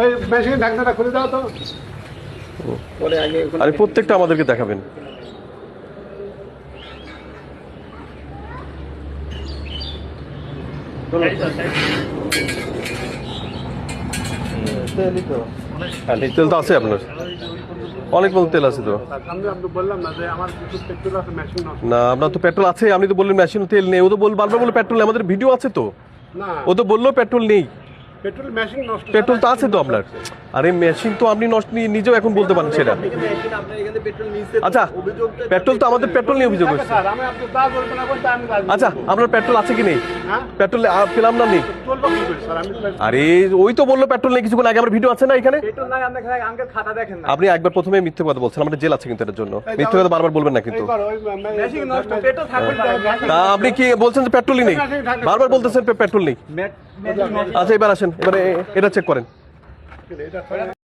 এই মেশিনের ঢাকনাটা খুলে দাও তো। পরে আগে আরে প্রত্যেকটা আমাদেরকে দেখাবেন। তেল তো আছে আপনার, অনেক মতো তেল আছে তো। আমি বললাম না যে আমার কিছু পেট্রোল আছে, মেশিন নষ্ট। না আপনার তো পেট্রোল আছে, আপনি তো বললেন মেশিন তেল নেই। ও তো বারবার বললো পেট্রোল নেই, আমাদের ভিডিও আছে তো। না, ও তো বললো পেট্রোল নেই। পেট্রোল মেশিন নষ্ট। পেট্রোল তো আছে তো আপনার। আরে মেশিন তো আপনি নষ্ট নিজেও এখন বলতে পারেন সেটা। আচ্ছা পেট্রোল তো আমাদের পেট্রোল নিয়ে অভিযোগ হচ্ছে। স্যার আমি আপনি যা বলবেন না বলতে আমি রাজি। আচ্ছা আপনার পেট্রোল আছে কি নেই? হ্যাঁ পেট্রোল পেলাম না নেই। চলবো কি করে স্যার? আমি আরে ওই তো বললো পেট্রোল নেই কিছুক্ষণ আগে, আমার ভিডিও আছে না এখানে। পেট্রোল নাই আপনি আঙ্কেল খাতা দেখেন না। আপনি একবার প্রথমে মিথ্যে কথা বলছেন, আমাদের জেল আছে কিন্তু এটার জন্য। মিথ্যে কথা বারবার বলবেন না কিন্তু। এইবার ওই মেশিন নষ্ট, পেট্রোল থাকবে না। তা আপনি কি বলছেন যে পেট্রোলই নেই? বারবার বলতেছেন পেট্রোল নেই। মেশিন নষ্ট। আচ্ছা এবার আসেন, এবারে এটা চেক করেন। এটা